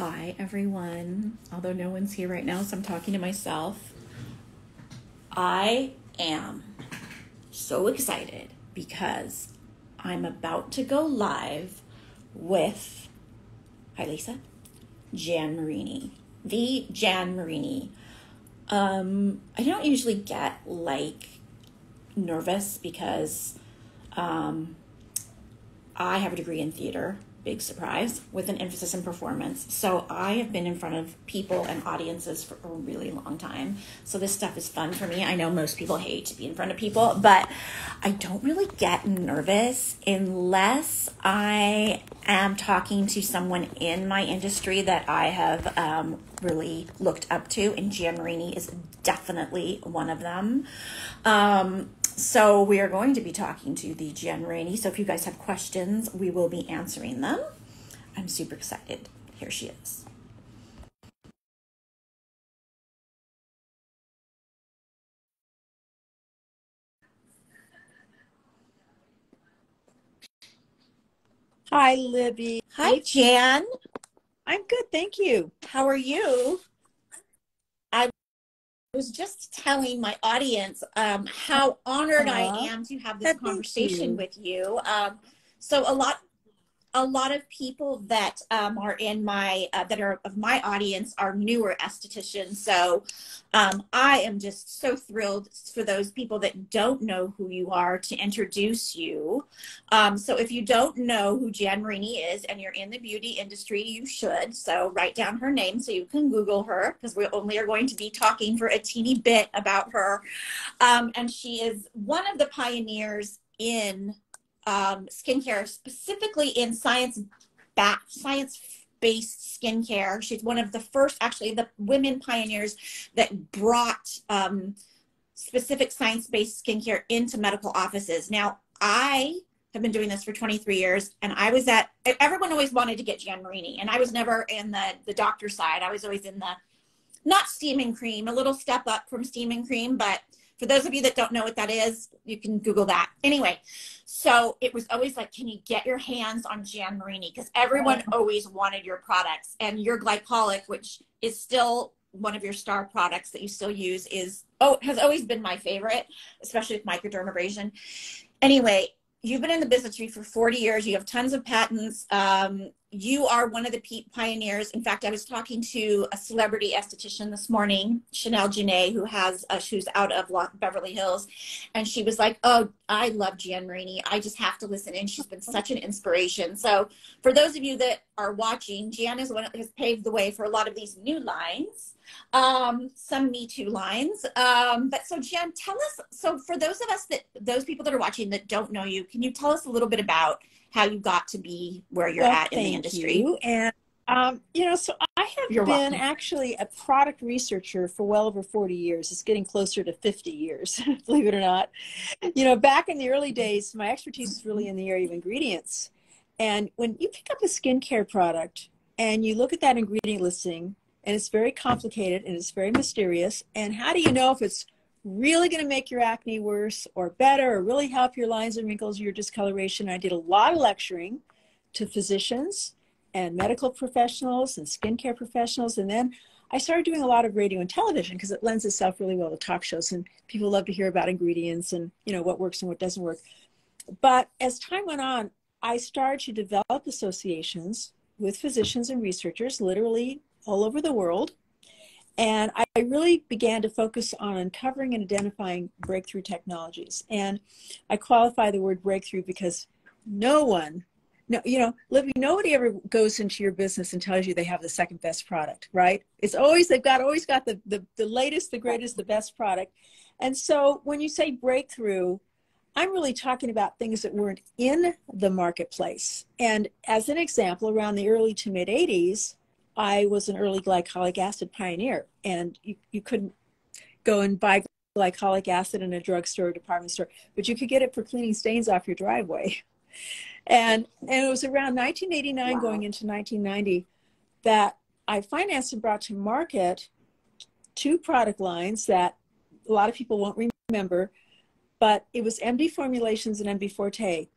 Hi, everyone. Although no one's here right now, so I'm talking to myself. I am so excited because I'm about to go live with, hi Lisa, Jan Marini, the Jan Marini. I don't usually get nervous because I have a degree in theater, big surprise, with an emphasis in performance. So I have been in front of people and audiences for a really long time. So this stuff is fun for me. I know most people hate to be in front of people, but I don't really get nervous unless I am talking to someone in my industry that I have really looked up to, and Jan Marini is definitely one of them. So we are going to be talking to the Jan Marini. So if you guys have questions, we will be answering them. I'm super excited. Here she is. Hi, Libby. Hi, Jan. I'm good, thank you. How are you? I was just telling my audience how honored I am to have this conversation with you. So a lot of people that are in my that are of my audience are newer estheticians. So I am just so thrilled for those people that don't know who you are to introduce you. So if you don't know who Jan Marini is and you're in the beauty industry, you should. So write down her name so you can Google her, because we only are going to be talking for a teeny bit about her. And she is one of the pioneers in skincare, specifically in science-based skincare. She's one of the first, actually, the women pioneers that brought specific science-based skincare into medical offices. Now, I have been doing this for 23 years, and everyone always wanted to get Jan Marini, and I was never in the doctor side. I was always in the, not steaming cream, a little step up from steaming cream, but for those of you that don't know what that is, you can Google that. Anyway, so it was always like, can you get your hands on Jan Marini? Because everyone always wanted your products. And your glycolic, which is still one of your star products that you still use, has always been my favorite, especially with microdermabrasion. Anyway, you've been in the industry for 40 years. You have tons of patents. You are one of the pioneers. In fact, I was talking to a celebrity esthetician this morning, Chanel Janae, who's out of Beverly Hills. And she was like, oh, I love Jan Marini. I just have to listen in. She's been such an inspiration. So for those of you that are watching, Jan is one that has paved the way for a lot of these new lines, some Me Too lines. But so Jan, tell us, so for those people that are watching that don't know you, can you tell us a little bit about how you got to be where you're at in the industry? You. And, so I have been actually a product researcher for well over 40 years. It's getting closer to 50 years, believe it or not. Back in the early days, my expertise is really in the area of ingredients. And when you pick up a skincare product and you look at that ingredient listing, and it's very complicated and it's very mysterious, and how do you know if it's really going to make your acne worse or better, or really help your lines and wrinkles or your discoloration? I did a lot of lecturing to physicians and medical professionals and skincare professionals. And then I started doing a lot of radio and television because it lends itself really well to talk shows, and people love to hear about ingredients and, what works and what doesn't work. But as time went on, I started to develop associations with physicians and researchers literally all over the world. And I really began to focus on uncovering and identifying breakthrough technologies. And I qualify the word breakthrough because nobody ever goes into your business and tells you they have the second best product, right? It's always, they've always got the latest, the greatest, the best product. And so when you say breakthrough, I'm really talking about things that weren't in the marketplace. And as an example, around the early to mid 80s, I was an early glycolic acid pioneer, and you couldn't go and buy glycolic acid in a drugstore or department store, but you could get it for cleaning stains off your driveway. And it was around 1989 going into 1990 that I financed and brought to market two product lines that a lot of people won't remember, but it was MD Formulations and MD Forte.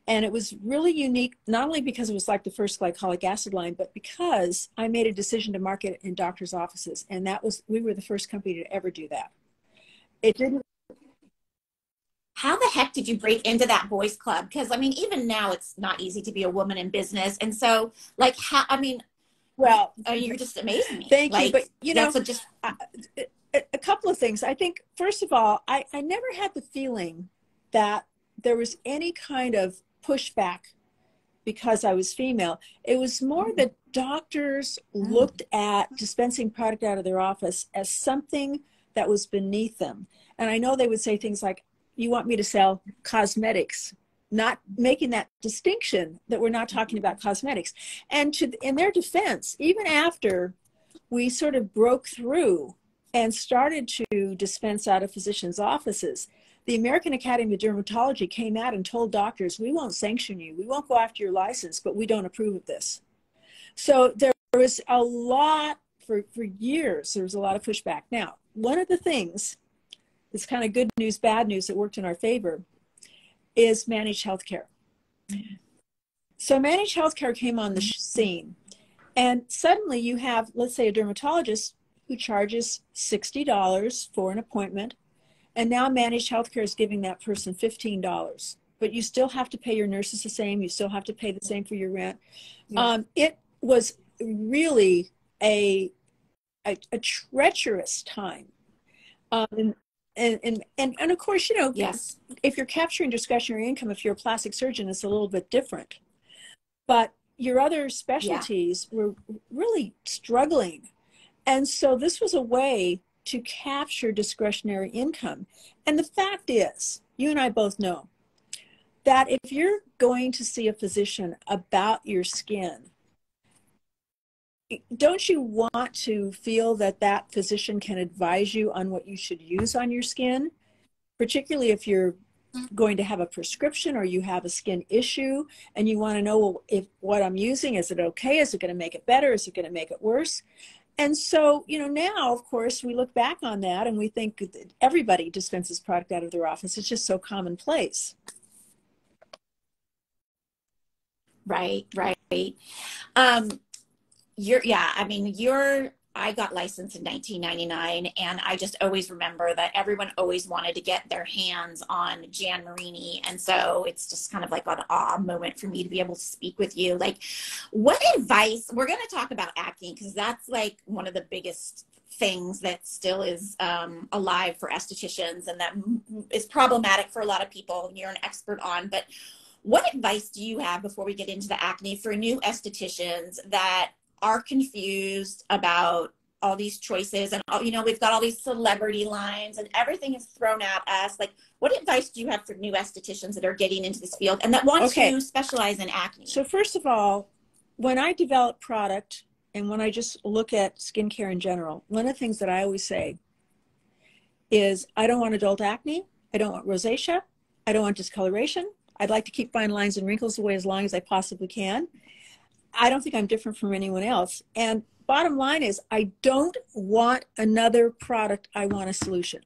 And it was really unique, not only because it was like the first glycolic acid line, but because I made a decision to market it in doctors' offices. And we were the first company to ever do that. It didn't. How the heck did you break into that boys club? Because I mean, even now it's not easy to be a woman in business. And so like, how, I mean, Well, you're just amazing me. Thank like, you. But you know, just a couple of things. I think, first of all, I never had the feeling that there was any kind of pushback because I was female. It was more that doctors looked at dispensing product out of their office as something that was beneath them. And I know they would say things like, you want me to sell cosmetics, not making that distinction that we're not talking about cosmetics. And in their defense, even after we sort of broke through and started to dispense out of physicians' offices, the American Academy of Dermatology came out and told doctors, we won't sanction you, we won't go after your license, but we don't approve of this. So there was a lot, for years, there was a lot of pushback. Now, one of the things, it's kind of good news, bad news that worked in our favor, is managed healthcare. So managed healthcare came on the scene, and suddenly you have, let's say, a dermatologist who charges $60 for an appointment, and now managed healthcare is giving that person $15. But you still have to pay your nurses the same. You still have to pay the same for your rent. Yes. It was really a treacherous time. And of course, you know, yes, if you're capturing discretionary income, if you're a plastic surgeon, it's a little bit different. But your other specialties were really struggling. And so this was a way to capture discretionary income. And the fact is, you and I both know that if you're going to see a physician about your skin, don't you want to feel that that physician can advise you on what you should use on your skin, particularly if you're going to have a prescription or you have a skin issue and you want to know, well, if what I'm using, is it okay? Is it going to make it better? Is it going to make it worse? And so, you know, now, of course, we look back on that and we think that everybody dispenses product out of their office. It's just so commonplace. Right. I got licensed in 1999, and I just always remember that everyone always wanted to get their hands on Jan Marini. And so it's just kind of like an awe moment for me to be able to speak with you. Like, what advice, we're going to talk about acne, because that's like one of the biggest things that still is alive for estheticians, and that is problematic for a lot of people, and you're an expert on. But what advice do you have before we get into the acne for new estheticians that are confused about all these choices? And, you know, we've got all these celebrity lines and everything is thrown at us. Like, what advice do you have for new estheticians that are getting into this field and that want to specialize in acne? So first of all, when I develop product and when I just look at skincare in general, one of the things that I always say is, I don't want adult acne. I don't want rosacea. I don't want discoloration. I'd like to keep fine lines and wrinkles away as long as I possibly can. I don't think I'm different from anyone else. And bottom line is, I don't want another product. I want a solution.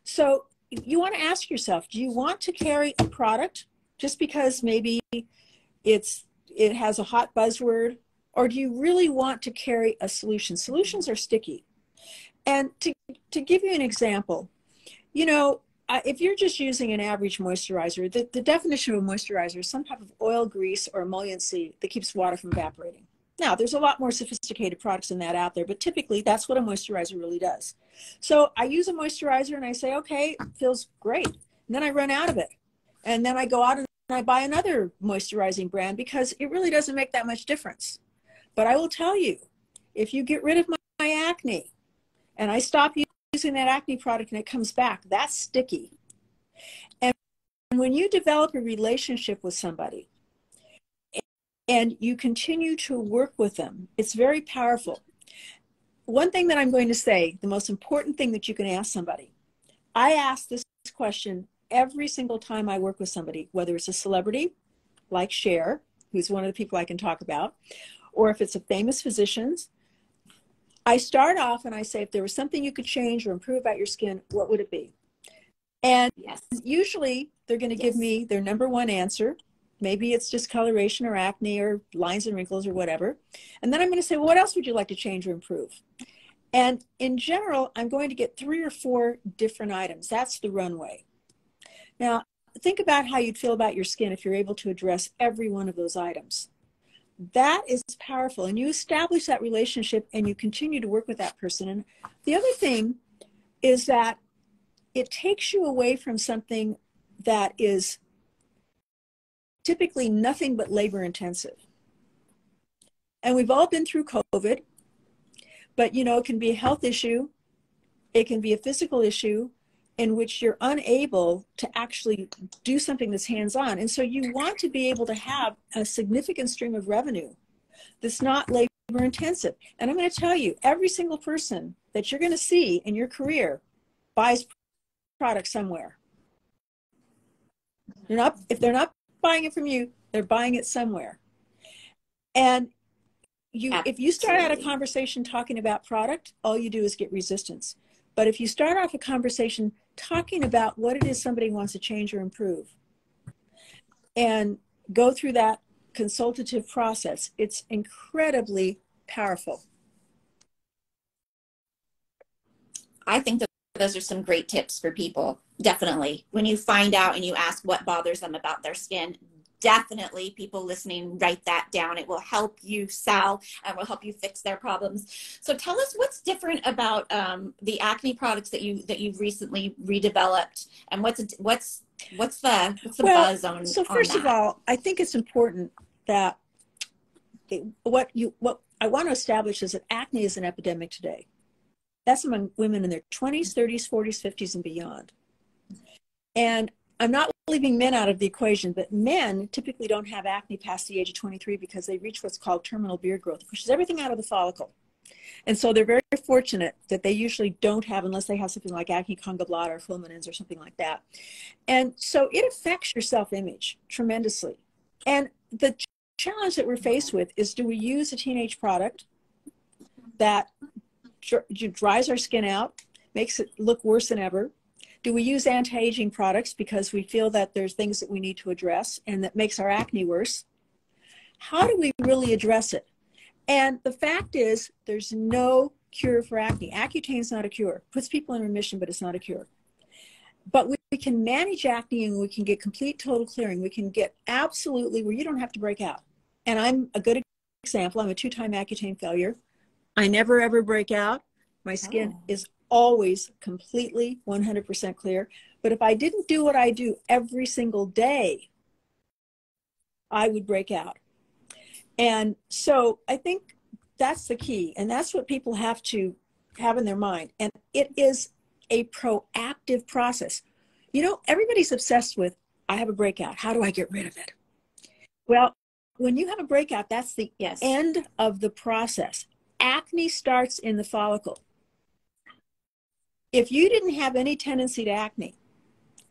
So you want to ask yourself, do you want to carry a product just because maybe it has a hot buzzword, or do you really want to carry a solution? Solutions are sticky. And to give you an example, you know, if you're just using an average moisturizer, the definition of a moisturizer is some type of oil, grease, or emolliency that keeps water from evaporating. Now, there's a lot more sophisticated products than that out there, but typically that's what a moisturizer really does. So I use a moisturizer and I say, okay, it feels great. And then I run out of it. And then I go out and I buy another moisturizing brand because it really doesn't make that much difference. But I will tell you, if you get rid of my acne and I stop using that acne product and it comes back, that's sticky. And when you develop a relationship with somebody and you continue to work with them, it's very powerful. One thing that I'm going to say, the most important thing that you can ask somebody, I ask this question every single time I work with somebody, whether it's a celebrity like Cher, who's one of the people I can talk about, or if it's a famous physician. I start off and I say, if there was something you could change or improve about your skin, what would it be? And usually they're going to give me their number one answer, Maybe it's discoloration or acne or lines and wrinkles or whatever. And then I'm going to say, well, what else would you like to change or improve? And in general, I'm going to get 3 or 4 different items. That's the runway. Now, think about how you'd feel about your skin if you're able to address every one of those items. That is powerful. And you establish that relationship and you continue to work with that person. And the other thing is that it takes you away from something that is typically nothing but labor intensive. And we've all been through COVID, but you know, it can be a health issue. It can be a physical issue in which you're unable to actually do something that's hands-on. And so you want to be able to have a significant stream of revenue that's not labor intensive. And I'm going to tell you, every single person that you're going to see in your career buys products somewhere. If they're not buying it from you, they're buying it somewhere. And if you start out a conversation talking about product, all you do is get resistance. But if you start off a conversation talking about what it is somebody wants to change or improve and go through that consultative process, it's incredibly powerful. I think that those are some great tips for people. Definitely. When you find out and you ask what bothers them about their skin, definitely people listening, write that down. It will help you sell and will help you fix their problems. So tell us what's different about the acne products that you've recently redeveloped, and what's the buzz on? So first of all, I think it's important that what I want to establish is that acne is an epidemic today. That's among women in their 20s, 30s, 40s, 50s, and beyond. And I'm not leaving men out of the equation, but men typically don't have acne past the age of 23 because they reach what's called terminal beard growth, which pushes everything out of the follicle. And so they're very fortunate that they usually don't have, unless they have something like acne condyloblata or fulminans or something like that. And so it affects your self-image tremendously. And the challenge that we're faced with is, do we use a teenage product that dries our skin out, makes it look worse than ever? Do we use anti-aging products because we feel that there's things that we need to address and that makes our acne worse? How do we really address it? And the fact is, there's no cure for acne. Accutane is not a cure. It puts people in remission, but it's not a cure. But we can manage acne and we can get complete total clearing. We can get absolutely where you don't have to break out. And I'm a good example. I'm a 2-time Accutane failure. I never ever break out. My skin is always completely 100% clear. But if I didn't do what I do every single day, I would break out. And so I think that's the key. And that's what people have to have in their mind. And it is a proactive process. You know, everybody's obsessed with, I have a breakout. How do I get rid of it? Well, when you have a breakout, that's the end of the process. Acne starts in the follicle. If you didn't have any tendency to acne,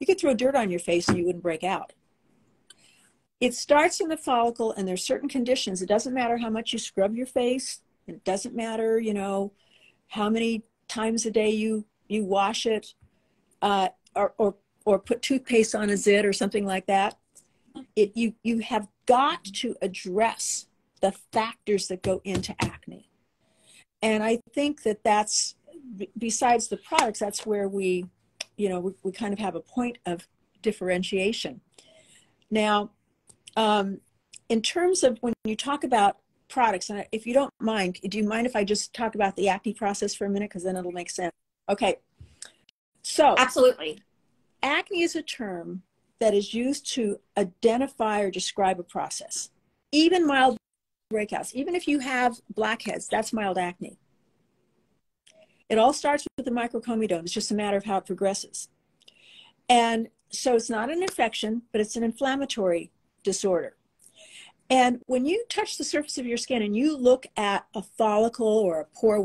you could throw dirt on your face and you wouldn't break out. It starts in the follicle, and there's certain conditions. It doesn't matter how much you scrub your face. It doesn't matter, you know, how many times a day you wash it, or put toothpaste on a zit or something like that. You have got to address the factors that go into acne. And I think that that's, besides the products, that's where we kind of have a point of differentiation. Now, in terms of when you talk about products, and if you don't mind, do you mind if I just talk about the acne process for a minute? Because then it'll make sense. Okay. So absolutely. Acne is a term that is used to identify or describe a process. Even mild breakouts, even if you have blackheads, that's mild acne. It all starts with the microcomedone. It's just a matter of how it progresses. And so it's not an infection, but it's an inflammatory disorder. And when you touch the surface of your skin and you look at a follicle or a pore,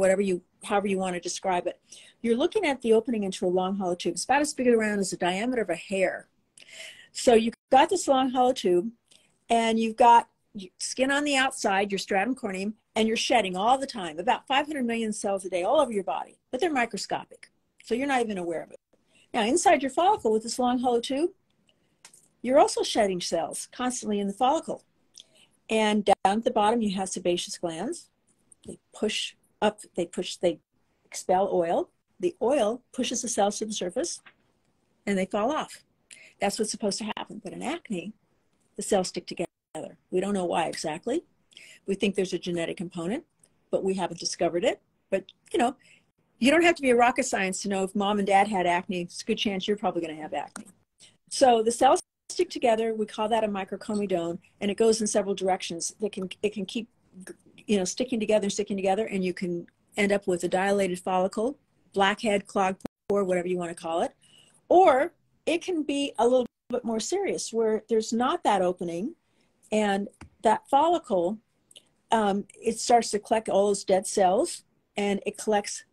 however you want to describe it, you're looking at the opening into a long hollow tube. It's about as big around as the diameter of a hair. So you've got this long hollow tube, and you've got skin on the outside, your stratum corneum, and you're shedding all the time, about 500 million cells a day all over your body, but they're microscopic. So you're not even aware of it. Now, inside your follicle with this long hollow tube, you're also shedding cells constantly in the follicle. And down at the bottom, you have sebaceous glands. They push up, they expel oil. The oil pushes the cells to the surface and they fall off. That's what's supposed to happen. But in acne, the cells stick together. We don't know why exactly. We think there's a genetic component, but we haven't discovered it. But, you know, you don't have to be a rocket science to know if mom and dad had acne. It's a good chance you're probably going to have acne. So the cells stick together. We call that a microcomedone, and it goes in several directions. It can keep, you know, sticking together, and you can end up with a dilated follicle, blackhead, clogged pore, whatever you want to call it. Or it can be a little bit more serious where there's not that opening, and that follicle, it starts to collect all those dead cells, and it collects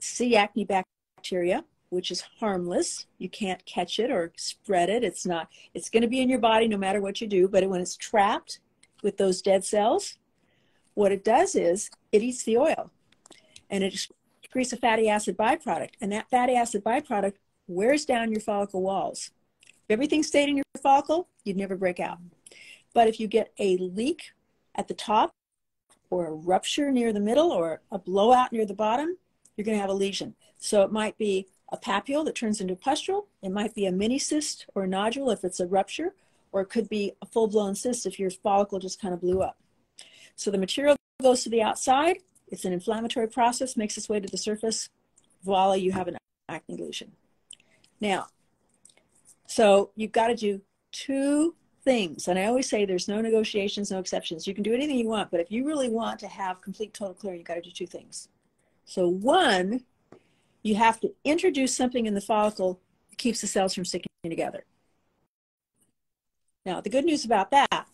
C. acne bacteria, which is harmless. You can't catch it or spread it. It's going to be in your body no matter what you do. But when it's trapped with those dead cells, what it does is it eats the oil, and it excretes a fatty acid byproduct. And that fatty acid byproduct wears down your follicle walls. If everything stayed in your follicle, you'd never break out. But if you get a leak at the top, or a rupture near the middle, or a blowout near the bottom, you're going to have a lesion. So it might be a papule that turns into a pustule. It might be a mini cyst or a nodule if it's a rupture, or it could be a full-blown cyst if your follicle just kind of blew up. So the material goes to the outside. It's an inflammatory process, makes its way to the surface. Voila, you have an acne lesion. Now, so you've got to do two things. And I always say there's no negotiations, no exceptions. You can do anything you want, but if you really want to have complete total clearing, you've got to do two things. So one, you have to introduce something in the follicle that keeps the cells from sticking together. Now, the good news about that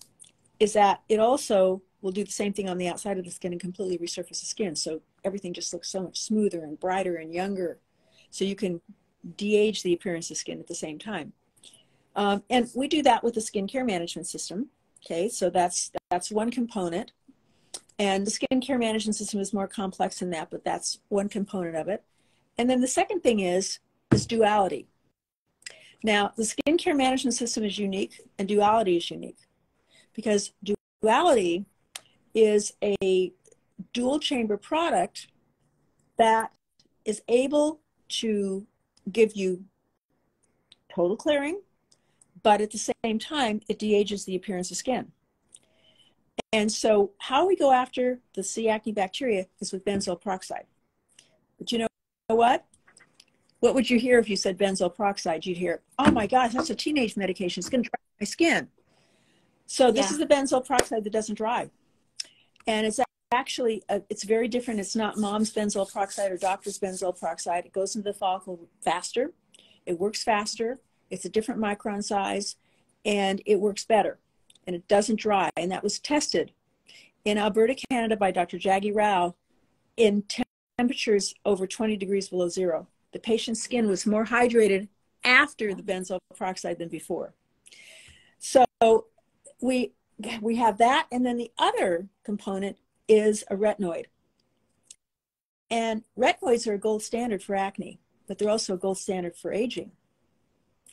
is that it also will do the same thing on the outside of the skin and completely resurface the skin. So everything just looks so much smoother and brighter and younger. So you can de-age the appearance of skin at the same time. And we do that with the skincare management system. Okay, so that's one component. And the skincare management system is more complex than that, but that's one component of it. And then the second thing is duality. Now, the skincare management system is unique, and duality is unique, because duality is a dual chamber product that is able to give you total clearing, but at the same time, it de-ages the appearance of skin. And so how we go after the C. acne bacteria is with benzoyl peroxide. But you know what? What would you hear if you said benzoyl peroxide? You'd hear, oh my gosh, that's a teenage medication. It's going to dry my skin. So this is the benzoyl peroxide that doesn't dry. And it's actually, it's very different. It's not mom's benzoyl peroxide or doctor's benzoyl peroxide. It goes into the follicle faster. It works faster. It's a different micron size, and it works better, and it doesn't dry. And that was tested in Alberta, Canada by Dr. Jaggi Rao in temperatures over 20 degrees below zero. The patient's skin was more hydrated after the benzoyl peroxide than before. So we have that, and then the other component is a retinoid. And retinoids are a gold standard for acne, but they're also a gold standard for aging,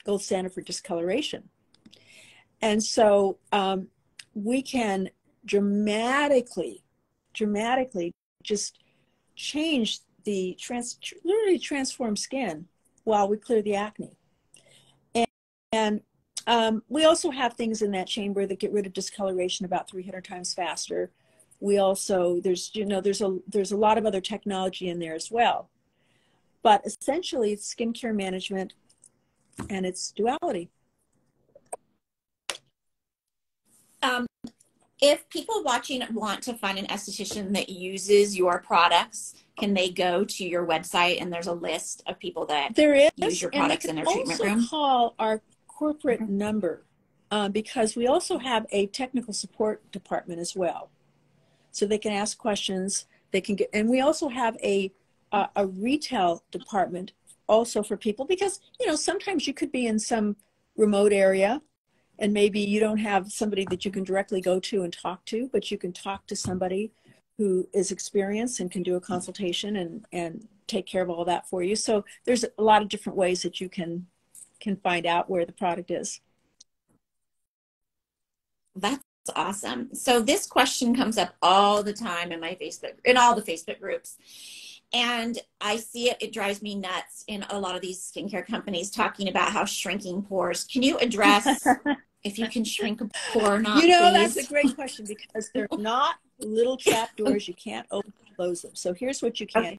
gold standard for discoloration. And so we can dramatically just change the literally transform skin while we clear the acne. And we also have things in that chamber that get rid of discoloration about 300 times faster. We also, there's a lot of other technology in there as well. But essentially, it's skincare management and its duality. If people watching want to find an esthetician that uses your products, can they go to your website and there's a list of people that use your products in their treatment room? Also call our corporate number because we also have a technical support department as well. So they can ask questions, they can get, and we also have a retail department also for people because, you know, sometimes you could be in some remote area and maybe you don't have somebody that you can directly go to and talk to, but you can talk to somebody who is experienced and can do a consultation and take care of all that for you. So there's a lot of different ways that you can find out where the product is. That's awesome. So this question comes up all the time in my Facebook, in all the Facebook groups. And I see it, it drives me nuts in a lot of these skincare companies talking about how shrinking pores. Can you address if you can shrink a pore or not, You know, please? that's a great question because they're not little trap doors. You can't open and close them. So here's what you can. Okay.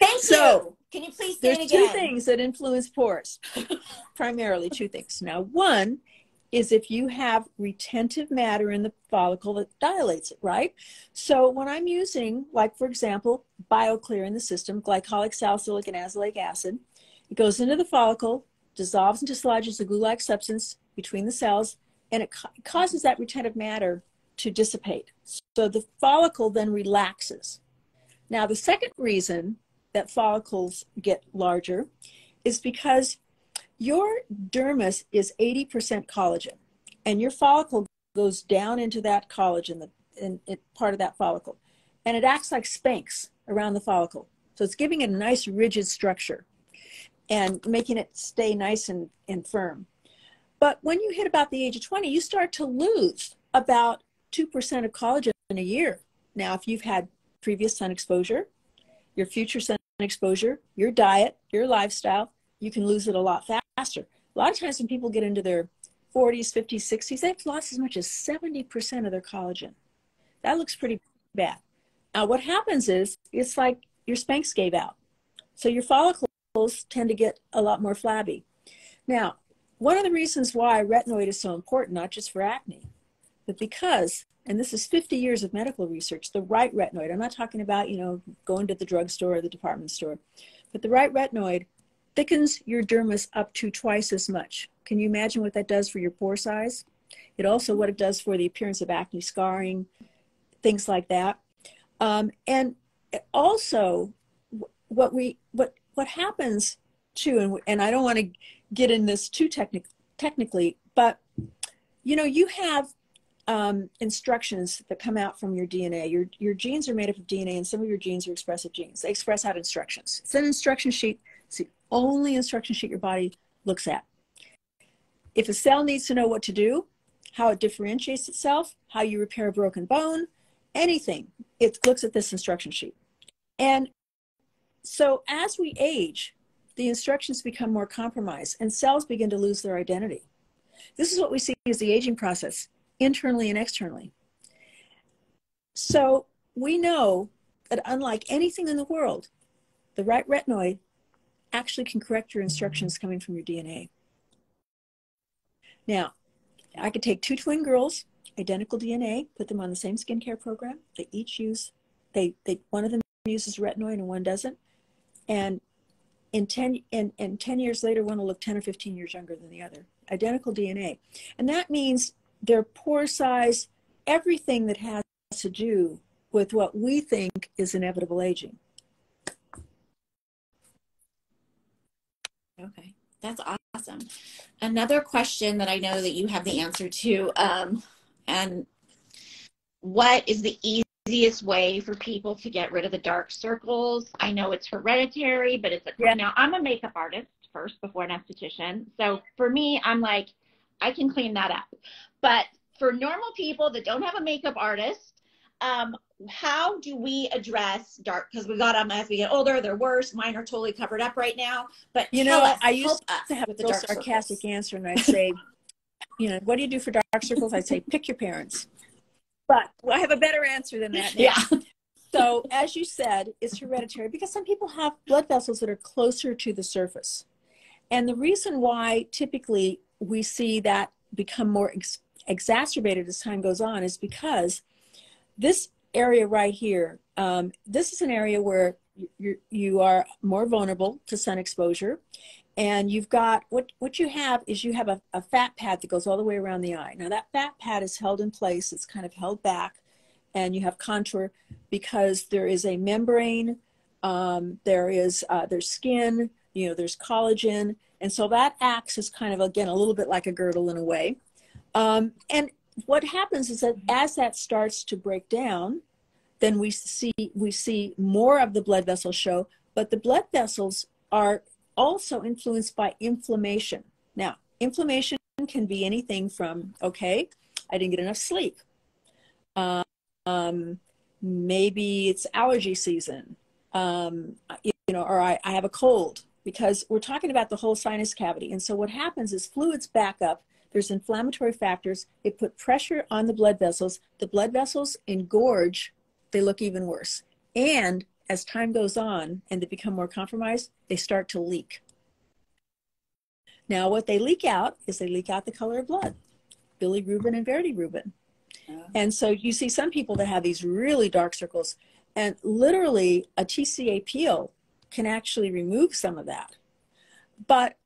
Thank you. Can you please say it again? There's two things that influence pores, primarily two things. Now, one is if you have retentive matter in the follicle that dilates it, right? So when I'm using, like, for example, BioClear in the system, glycolic, salicylic, and azelaic acid, it goes into the follicle, dissolves and dislodges the glue-like substance between the cells, and it causes that retentive matter to dissipate. So the follicle then relaxes. Now, the second reason that follicles get larger is because your dermis is 80% collagen, and your follicle goes down into that collagen, part of that follicle, and it acts like Spanx around the follicle. So it's giving it a nice rigid structure and making it stay nice and firm. But when you hit about the age of 20, you start to lose about 2% of collagen in a year. Now, if you've had previous sun exposure, your future sun exposure, your diet, your lifestyle, you can lose it a lot faster. A lot of times when people get into their 40s, 50s, 60s, they've lost as much as 70% of their collagen. That looks pretty bad. Now, what happens is it's like your Spanx gave out. So your follicles tend to get a lot more flabby. Now, one of the reasons why retinoid is so important, not just for acne, but because, and this is 50 years of medical research, the right retinoid, I'm not talking about, you know, going to the drugstore or the department store, but the right retinoid thickens your dermis up to twice as much. Can you imagine what that does for your pore size? It also what it does for the appearance of acne scarring, things like that. And also what happens too, and I don't want to get in this too technically, but you know, you have instructions that come out from your DNA. Your genes are made up of DNA, and some of your genes are expressive genes. They express out instructions. It's an instruction sheet. It's the only instruction sheet your body looks at. If a cell needs to know what to do, how it differentiates itself, how you repair a broken bone, anything, it looks at this instruction sheet. And so as we age, the instructions become more compromised and cells begin to lose their identity. This is what we see as the aging process, internally and externally. So we know that unlike anything in the world, the right retinoid actually can correct your instructions coming from your DNA. Now, I could take two twin girls, identical DNA, put them on the same skincare program. They each use, one of them uses retinoid and one doesn't. And in 10 years later, one will look 10 or 15 years younger than the other. Identical DNA. And that means their pore size, everything that has to do with what we think is inevitable aging. Okay, that's awesome. Another question that I know that you have the answer to, and what is the easiest way for people to get rid of the dark circles? I know it's hereditary, but it's now I'm a makeup artist first before an esthetician. So for me, I'm like, I can clean that up. But for normal people that don't have a makeup artist, how do we address dark? Because we got them as we get older, they're worse. Mine are totally covered up right now. But you know, I used to have a real sarcastic answer, and I'd say, you know, what do you do for dark circles? I'd say, pick your parents. But I have a better answer than that now. Yeah. So as you said, it's hereditary because some people have blood vessels that are closer to the surface. And the reason why typically we see that become more exacerbated as time goes on is because this area right here, this is an area where you are more vulnerable to sun exposure. And you've got, what you have is you have a fat pad that goes all the way around the eye. Now that fat pad is held in place, it's kind of held back, and you have contour because there is a membrane, there's skin, you know, there's collagen. And so that acts as kind of, again, a little bit like a girdle in a way. And what happens is that as that starts to break down, then we see more of the blood vessels show, but the blood vessels are also influenced by inflammation. Now, inflammation can be anything from, okay, I didn't get enough sleep. Maybe it's allergy season, or I have a cold, because we're talking about the whole sinus cavity. And so what happens is fluids back up. There's inflammatory factors. They put pressure on the blood vessels. The blood vessels engorge. They look even worse. And as time goes on and they become more compromised, they start to leak. Now, what they leak out is they leak out the color of blood, bilirubin and bilirubin. And so you see some people that have these really dark circles, and literally a TCA peel can actually remove some of that. But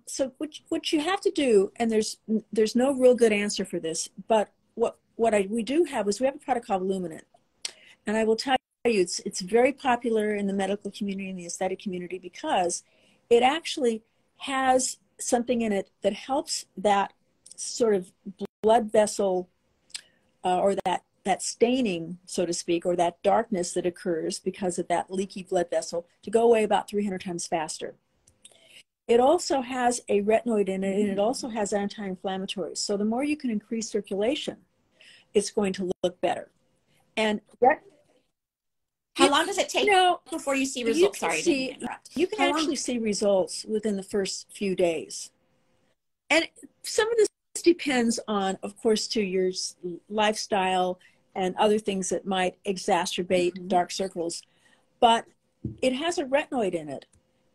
so what you have to do, and there's no real good answer for this, but we do have is we have a product called Luminant. And I will tell you, it's very popular in the medical community and the aesthetic community because it actually has something in it that helps that sort of blood vessel or that staining, so to speak, or that darkness that occurs because of that leaky blood vessel to go away about 300 times faster. It also has a retinoid in it, and it also has anti-inflammatories. So the more you can increase circulation, it's going to look better. And how long does it take before you see results? Sorry, I didn't interrupt. You can actually see results within the first few days. And some of this depends on, of course, to your lifestyle and other things that might exacerbate dark circles. But it has a retinoid in it.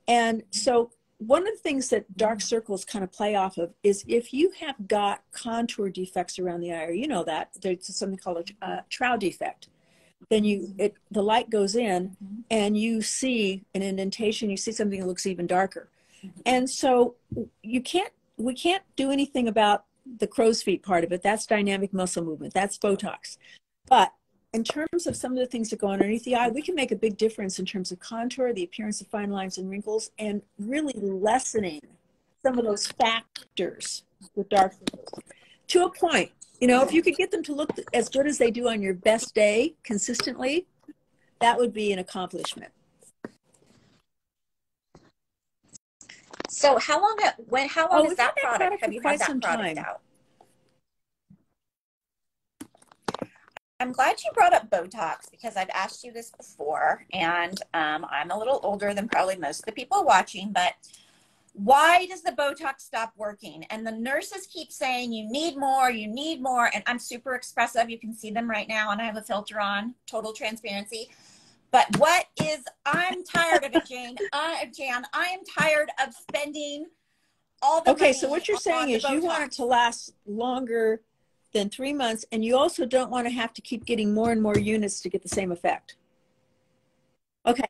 And so one of the things that dark circles kind of play off of is if you have got contour defects around the eye, or you know that, there's something called a trow defect. Then the light goes in and you see an indentation, you see something that looks even darker. And so we can't do anything about the crow's feet part of it. That's dynamic muscle movement. That's Botox. But in terms of some of the things that go underneath the eye, we can make a big difference in terms of contour, the appearance of fine lines and wrinkles, and really lessening some of those factors with dark circles to a point. You know, if you could get them to look as good as they do on your best day consistently, that would be an accomplishment. So how long is that product? Have you had that product out? I'm glad you brought up Botox because I've asked you this before, and I'm a little older than probably most of the people watching, but why does the Botox stop working? And the nurses keep saying, you need more, and I'm super expressive. You can see them right now, and I have a filter on, total transparency. But I'm tired of it, Jan. I am tired of spending all the money. Okay, so what you're saying is you want it to last longer than 3 months, and you also don't want to have to keep getting more and more units to get the same effect. Okay.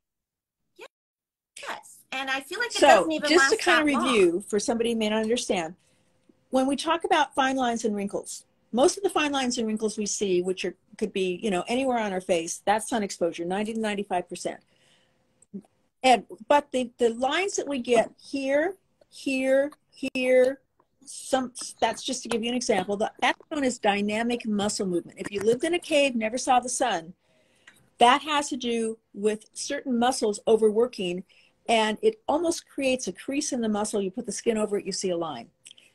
Yes, and I feel like it doesn't even last that long. So just to kind of review, for somebody who may not understand, when we talk about fine lines and wrinkles, most of the fine lines and wrinkles we see, which could be, anywhere on our face, that's sun exposure, 90 to 95%. But the lines that we get here, that's just to give you an example. That's known as dynamic muscle movement. If you lived in a cave, never saw the sun, that has to do with certain muscles overworking, and it almost creates a crease in the muscle. You put the skin over it, you see a line.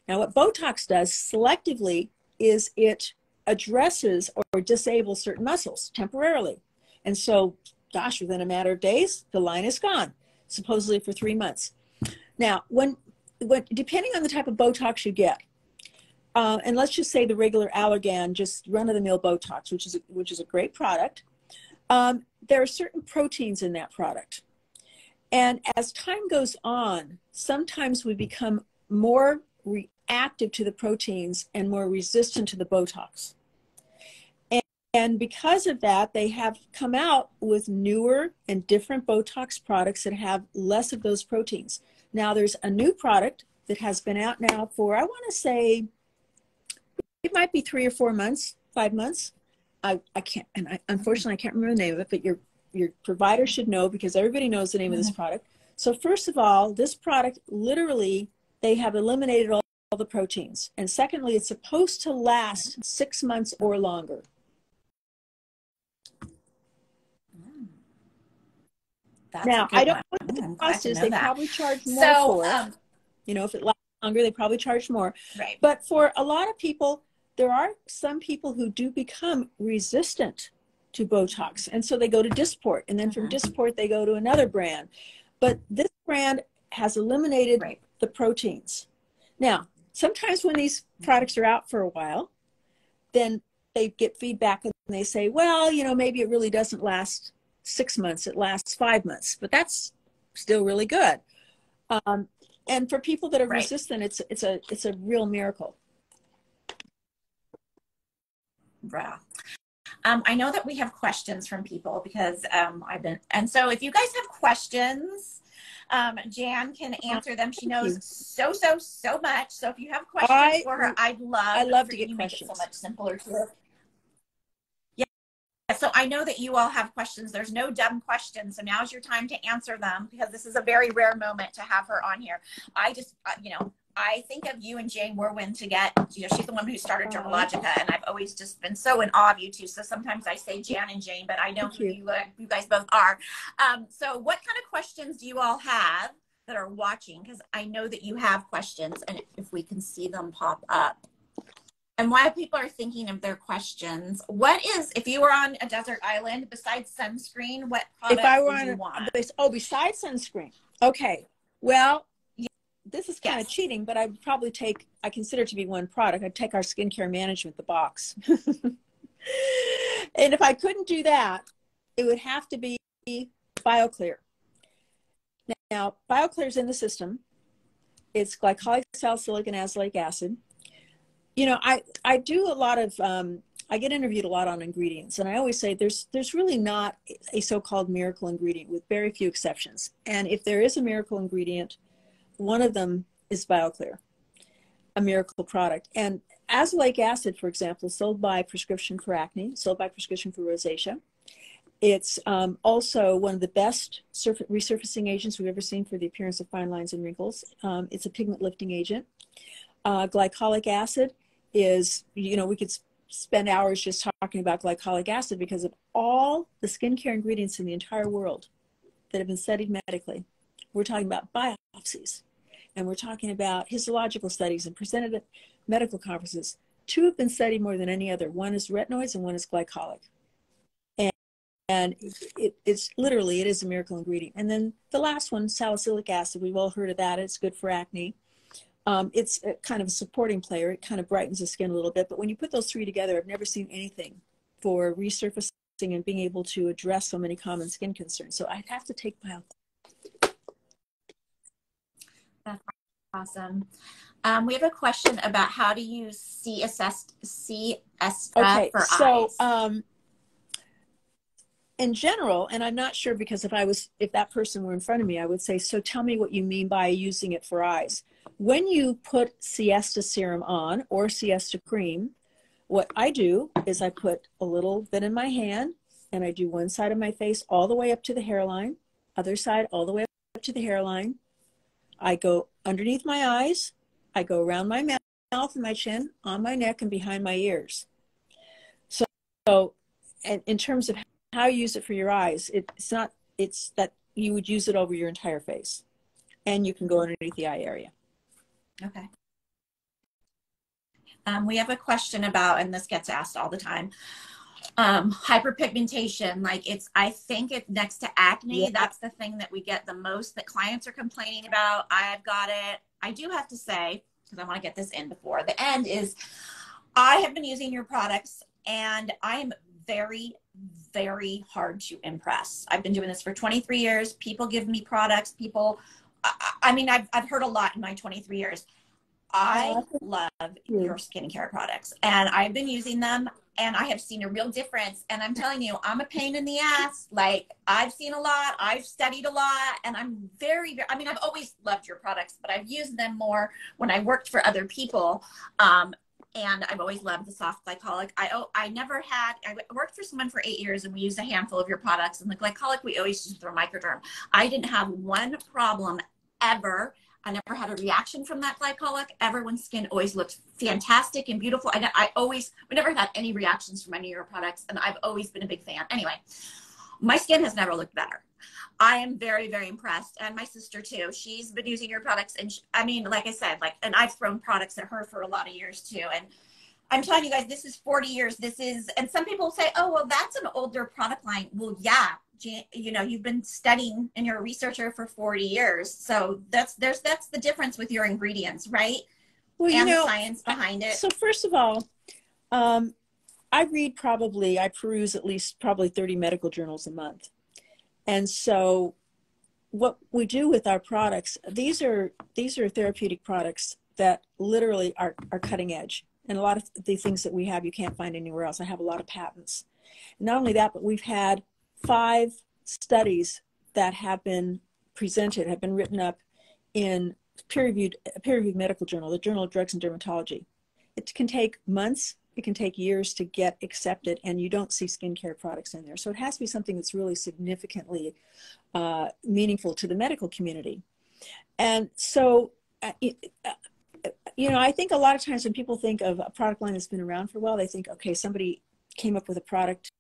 Now, what Botox does selectively is it addresses or disables certain muscles temporarily. And so, gosh, within a matter of days, the line is gone, supposedly for 3 months. Now, depending on the type of Botox you get, and let's just say the regular Allergan, just run-of-the-mill Botox, which is a great product, there are certain proteins in that product. And as time goes on, sometimes we become more reactive to the proteins and more resistant to the Botox. And because of that, they have come out with newer and different Botox products that have less of those proteins. Now, there's a new product that has been out now for, I want to say, it might be 3 or 4 months, 5 months. Unfortunately, I can't remember the name of it, but your provider should know because everybody knows the name of this product. So first of all, this product, literally, they have eliminated all the proteins. And secondly, it's supposed to last 6 months or longer. Now, I don't know what the cost is. They probably charge more for it. If it lasts longer, they probably charge more. Right. But for a lot of people, there are some people who do become resistant to Botox. And so they go to Dysport. And then from Dysport, they go to another brand. But this brand has eliminated the proteins. Now, sometimes when these products are out for a while, then they get feedback and they say, well, you know, maybe it really doesn't last 6 months, it lasts 5 months, but that's still really good. And for people that are resistant, it's a real miracle. Wow. I know that we have questions from people because and so if you guys have questions, Jan can answer them. She knows so much. So if you have questions for her, I'd love to get questions. Make it so much simpler to her. Yeah. So I know that you all have questions. There's no dumb questions. So now's your time to answer them because this is a very rare moment to have her on here. I just, you know, I think of you and Jane Warwin to get, you know, she's the one who started Dermalogica, and I've always just been so in awe of you two. So sometimes I say Jan and Jane, but I know who you guys both are. So what kind of questions do you all have that are watching? Because I know that you have questions, and if we can see them pop up. And while people are thinking of their questions, what is, if you were on a desert island, besides sunscreen, what product would you want? Besides sunscreen. Okay. Well, this is kind of cheating, but I would probably take, I consider it to be one product. I'd take our skincare management, the box. And if I couldn't do that, it would have to be BioClear. Now, BioClear is in the system. It's glycolic, salicylic, and azelaic acid. You know, I do a lot of, I get interviewed a lot on ingredients, and I always say there's really not a so-called miracle ingredient, with very few exceptions. And if there is a miracle ingredient, one of them is BioClear, a miracle product. And azelaic acid, for example, is sold by prescription for acne, sold by prescription for rosacea. It's also one of the best resurfacing agents we've ever seen for the appearance of fine lines and wrinkles. It's a pigment lifting agent. Glycolic acid is, you know, we could spend hours just talking about glycolic acid because of all the skincare ingredients in the entire world that have been studied medically. We're talking about biopsies, and we're talking about histological studies and presented at medical conferences. 2 have been studied more than any other. One is retinoids and one is glycolic. And it's literally, it is a miracle ingredient. And then the last one, salicylic acid, we've all heard of that. It's good for acne. It's a kind of a supporting player. It kind of brightens the skin a little bit. But when you put those 3 together, I've never seen anything for resurfacing and being able to address so many common skin concerns. So I'd have to take BioClear. That's awesome. We have a question about how to use C-Estra for eyes. In general, and I'm not sure, because if that person were in front of me, I would say, so tell me what you mean by using it for eyes. When you put Siesta serum on or Siesta cream, what I do is I put a little bit in my hand, and I do one side of my face all the way up to the hairline, other side all the way up to the hairline. I go underneath my eyes. I go around my mouth and my chin, on my neck, and behind my ears. So and in terms of how you use it for your eyes, it's that you would use it over your entire face, and you can go underneath the eye area. Okay. We have a question about, and this gets asked all the time, hyperpigmentation. Like I think it's next to acne. That's the thing that we get the most, that clients are complaining about. I've got it. I do have to say, because I want to get this in before the end, is I have been using your products, and I am very, very hard to impress. I've been doing this for 23 years. People give me products. I mean, I've heard a lot in my 23 years. I love your skincare products, and I've been using them, and I have seen a real difference. And I'm telling you, I'm a pain in the ass. Like, I've seen a lot, I've studied a lot, and I'm very, I mean, I've always loved your products, but I've used them more when I worked for other people. And I've always loved the soft glycolic. I worked for someone for 8 years, and we used a handful of your products, and the glycolic we always used through Microderm. I didn't have one problem ever. I never had a reaction from that glycolic ever. When skin always looked fantastic and beautiful. We never had any reactions from any of your products, and I've always been a big fan. Anyway, my skin has never looked better. I am very, very impressed. And my sister too. She's been using your products. And I mean, like I said, like, and I've thrown products at her for a lot of years too. And I'm telling you guys, this is 40 years. This is, and some people say, oh, well, that's an older product line. Well, yeah, you know, you've been studying and you're a researcher for 40 years. So that's the difference with your ingredients, right? Well, and the science behind it. So first of all, I peruse at least probably 30 medical journals a month. And so what we do with our products, these are therapeutic products that literally are cutting edge. And a lot of the things that we have, you can't find anywhere else. I have a lot of patents. And not only that, but we've had 5 studies that have been presented, have been written up in peer-reviewed medical journal, the Journal of Drugs and Dermatology. It can take months, it can take years to get accepted, and you don't see skincare products in there. So it has to be something that's really significantly meaningful to the medical community. And so, you know, I think a lot of times when people think of a product line that's been around for a while, they think, okay, somebody came up with a product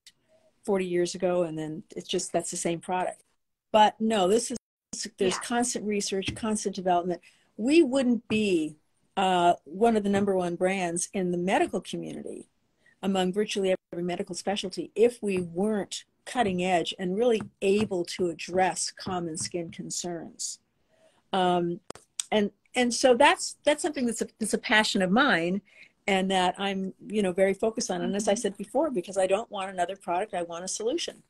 40 years ago, and then it's just, that's the same product. But no, there's constant research, constant development. We wouldn't be one of the #1 brands in the medical community among virtually every medical specialty if we weren't cutting edge and really able to address common skin concerns. And so that's something that's a passion of mine, and that I'm, you know, very focused on. And as I said before, because I don't want another product, I want a solution.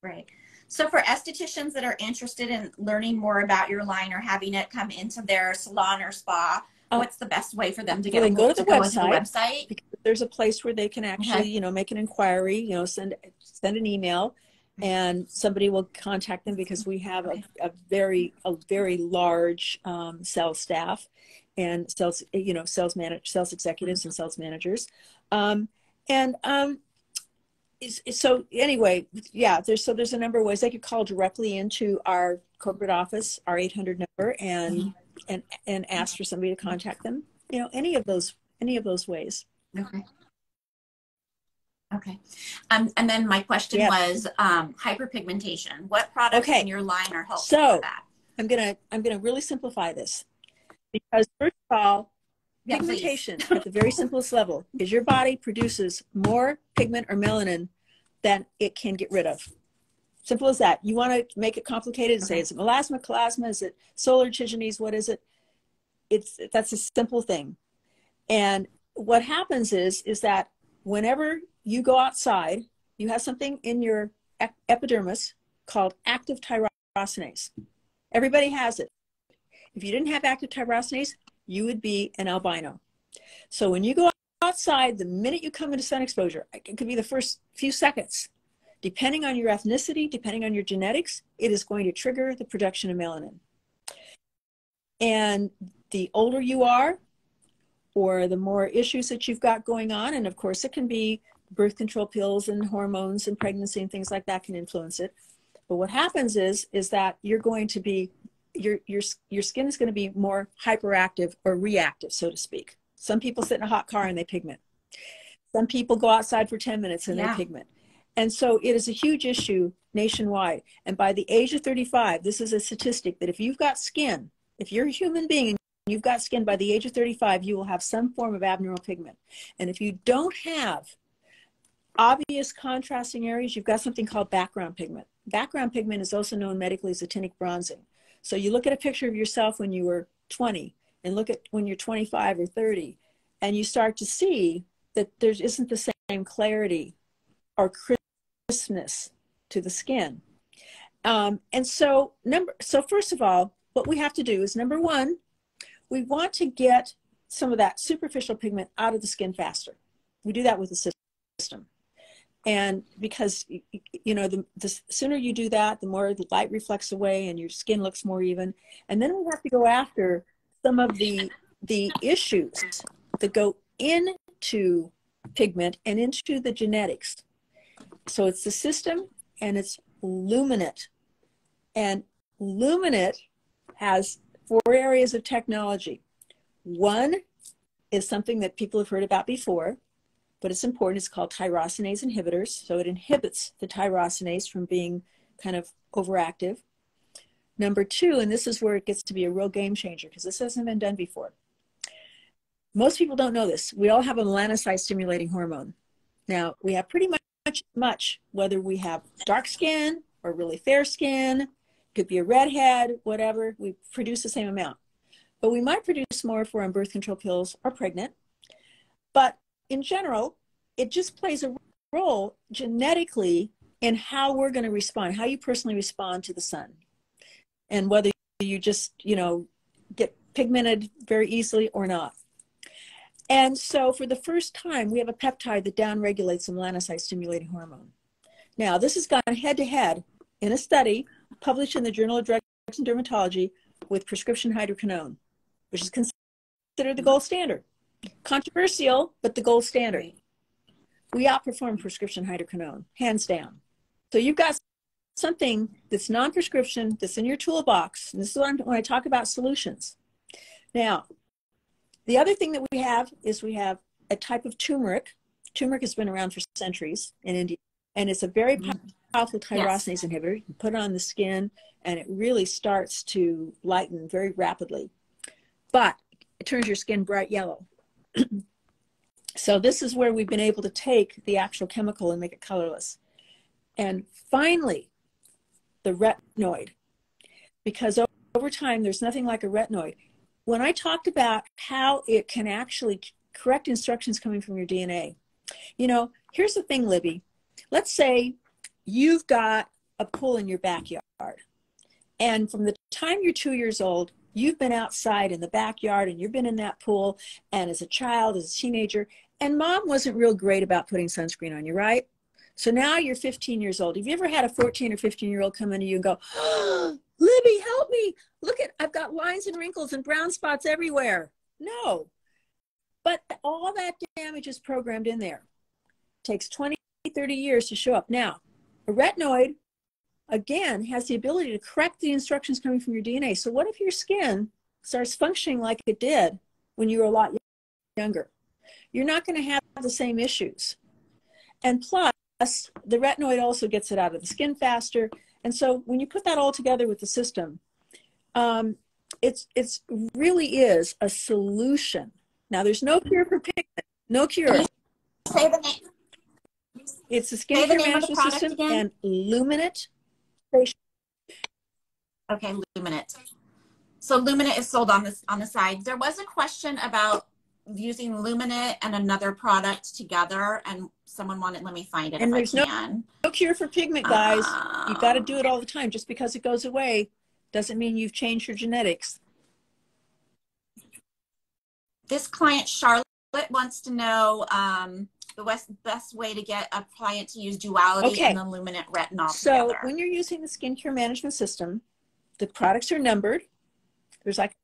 Right. So for estheticians that are interested in learning more about your line or having it come into their salon or spa, what's the best way for them to get go to the website? Because there's a place where they can actually, you know, make an inquiry, you know, send an email, and somebody will contact them, because we have a very large sales staff and sales executives and sales managers. So anyway, yeah, there's a number of ways they could call directly into our corporate office, our 800 number, and ask for somebody to contact them. You know, any of those ways. Okay. Okay. And then my question was hyperpigmentation. What products in your line are helpful for that? I'm gonna really simplify this, because first of all, pigmentation at the very simplest level is your body produces more pigment or melanin than it can get rid of. Simple as that. You want to make it complicated and say, is it melasma, chloasma, is it solar trichomes, what is it? That's a simple thing. And what happens is that whenever you go outside, you have something in your epidermis called active tyrosinase. Everybody has it. If you didn't have active tyrosinase, you would be an albino. So when you go outside, the minute you come into sun exposure, it could be the first few seconds, depending on your ethnicity, depending on your genetics, it is going to trigger the production of melanin. And the older you are, or the more issues that you've got going on, and of course it can be birth control pills and hormones and pregnancy and things like that can influence it. But what happens is that you're going to be, your skin is going to be more hyperactive or reactive, so to speak. Some people sit in a hot car and they pigment. Some people go outside for 10 minutes and they pigment. And so it is a huge issue nationwide. And by the age of 35, this is a statistic that if you've got skin, if you're a human being and you've got skin, by the age of 35, you will have some form of abnormal pigment. And if you don't have obvious contrasting areas, you've got something called background pigment. Background pigment is also known medically as actinic bronzing. So you look at a picture of yourself when you were 20 and look at when you're 25 or 30, and you start to see that there isn't the same clarity or crispness to the skin. And so first of all, what we have to do is, number one, we want to get some of that superficial pigment out of the skin faster. We do that with the system. And because, you know, the sooner you do that, the more the light reflects away and your skin looks more even. And then we have to go after some of the issues that go into pigment and into the genetics. So it's the system, and it's luminate. And luminate has 4 areas of technology. One is something that people have heard about before, but it's important. It's called tyrosinase inhibitors. So it inhibits the tyrosinase from being kind of overactive. Number two, and this is where it gets to be a real game changer because this hasn't been done before. Most people don't know this. We all have a melanocyte stimulating hormone. Now, we have pretty much whether we have dark skin or really fair skin, could be a redhead, whatever, we produce the same amount. But we might produce more if we're on birth control pills or pregnant. But in general, it just plays a role genetically in how we're going to respond, how you personally respond to the sun. And whether you just, get pigmented very easily or not. And so for the first time, we have a peptide that downregulates the melanocyte stimulating hormone. Now, this has gone head to head in a study published in the Journal of Drugs and Dermatology with prescription hydroquinone, which is considered the gold standard. Controversial, but the gold standard. We outperform prescription hydroquinone, hands down. So you've got something that's non-prescription, that's in your toolbox. And this is when I talk about solutions. Now, the other thing that we have is we have a type of turmeric. Turmeric has been around for centuries in India, and it's a very powerful tyrosinase inhibitor. You can put it on the skin, and it really starts to lighten very rapidly. But it turns your skin bright yellow. So this is where we've been able to take the actual chemical and make it colorless. And finally, the retinoid, because over time, there's nothing like a retinoid. When I talked about how it can actually correct instructions coming from your DNA, here's the thing, Libby. Let's say you've got a pool in your backyard, and from the time you're 2 years old, you've been outside in the backyard and you've been in that pool, and as a child, as a teenager, and mom wasn't real great about putting sunscreen on you, right? So now you're 15 years old. Have you ever had a 14 or 15-year-old come into you and go, oh, Libby, help me. Look I've got lines and wrinkles and brown spots everywhere. No. But all that damage is programmed in there. It takes 20, 30 years to show up. Now, a retinoid, again, has the ability to correct the instructions coming from your DNA. So what if your skin starts functioning like it did when you were a lot younger? You're not going to have the same issues. And plus, the retinoid also gets it out of the skin faster. And so when you put that all together with the system, it's really is a solution. Now, there's no cure for pigment, no cure. Say the name. It's a skincare management system and Luminate. Okay, Luminate. So Luminate is sold on the side. There was a question about using Luminate and another product together, and someone wanted, let me find it. And if there's I can. no cure for pigment, guys. You've got to do it all the time. Just because it goes away doesn't mean you've changed your genetics. This client, Charlotte, wants to know the best way to get a client to use Duality and the Luminate Retinol together. When you're using the skincare management system, the products are numbered. There's like...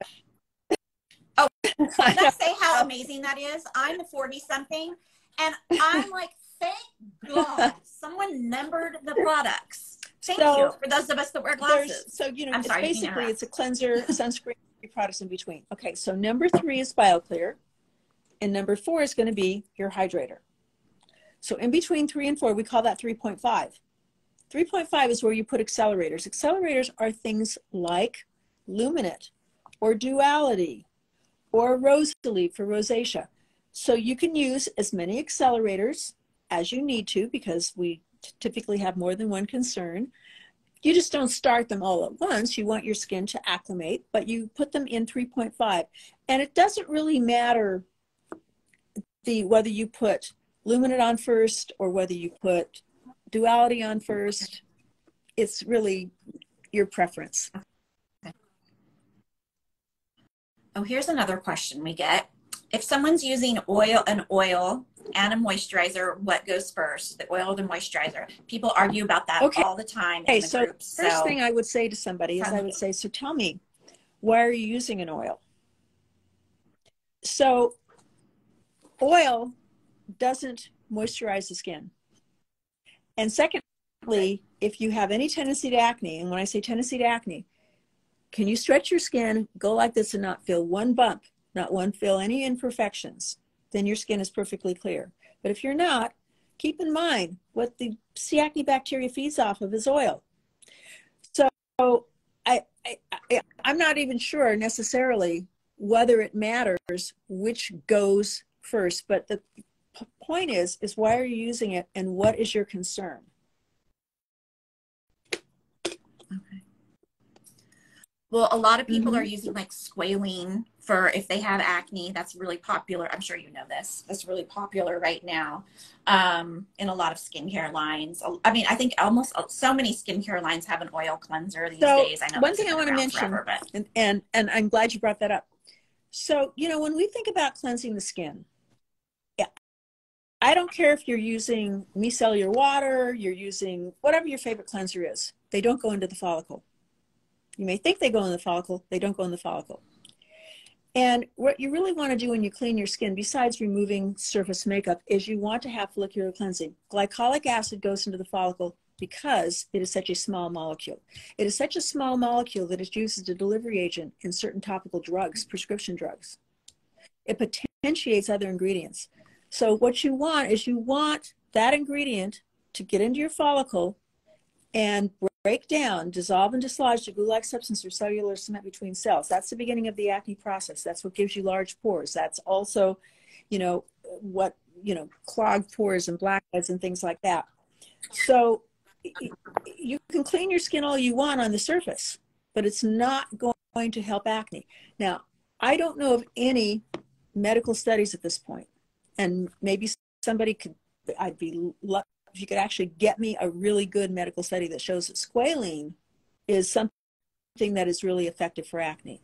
Oh, can I say how amazing that is? I'm a 40-something, and I'm like, thank God someone numbered the products. Thank you for those of us that wear glasses. So, basically it's a cleanser, sunscreen, products in between. Okay, so number 3 is BioClear, and number 4 is going to be your hydrator. So in between 3 and 4, we call that 3.5. 3.5 is where you put accelerators. Accelerators are things like Luminate or Duality or Rosalie for rosacea. So you can use as many accelerators as you need to, because we typically have more than one concern. You just don't start them all at once. You want your skin to acclimate, but you put them in 3.5. And it doesn't really matter whether you put Luminate on first or whether you put Duality on first. It's really your preference. Oh, here's another question we get. If someone's using oil and a moisturizer, what goes first? The oil or the moisturizer? People argue about that all the time in the groups. First thing I would say to somebody is I would say, so tell me, why are you using an oil? So oil doesn't moisturize the skin. And secondly, if you have any tendency to acne, and when I say tendency to acne, can you stretch your skin, go like this and not feel one bump, not feel any imperfections? Then your skin is perfectly clear. But if you're not, keep in mind what the C. acne bacteria feeds off of is oil. So I'm not even sure necessarily whether it matters which goes first, but the point is why are you using it and what is your concern? Okay. Well, a lot of people are using like squalene for if they have acne. That's really popular. I'm sure you know this. That's really popular right now in a lot of skincare lines. I mean, I think almost so many skincare lines have an oil cleanser these days. I know one thing I want to mention, forever, but... and I'm glad you brought that up. So, you know, when we think about cleansing the skin, I don't care if you're using micellar water, you're using whatever your favorite cleanser is. They don't go into the follicle. You may think they go in the follicle, they don't go in the follicle. And what you really want to do when you clean your skin, besides removing surface makeup, is you want to have follicular cleansing. Glycolic acid goes into the follicle because it is such a small molecule. It is such a small molecule that it's used as a delivery agent in certain topical drugs, prescription drugs. It potentiates other ingredients. So what you want is you want that ingredient to get into your follicle and break down, dissolve and dislodge the glue-like substance or cellular cement between cells. That's the beginning of the acne process. That's what gives you large pores. That's also, you know, what, you know, clogged pores and blackheads and things like that. So you can clean your skin all you want on the surface, but it's not going to help acne. Now, I don't know of any medical studies at this point, and maybe somebody could, I'd be lucky if you could actually get me a really good medical study that shows that squalene is something that is really effective for acne.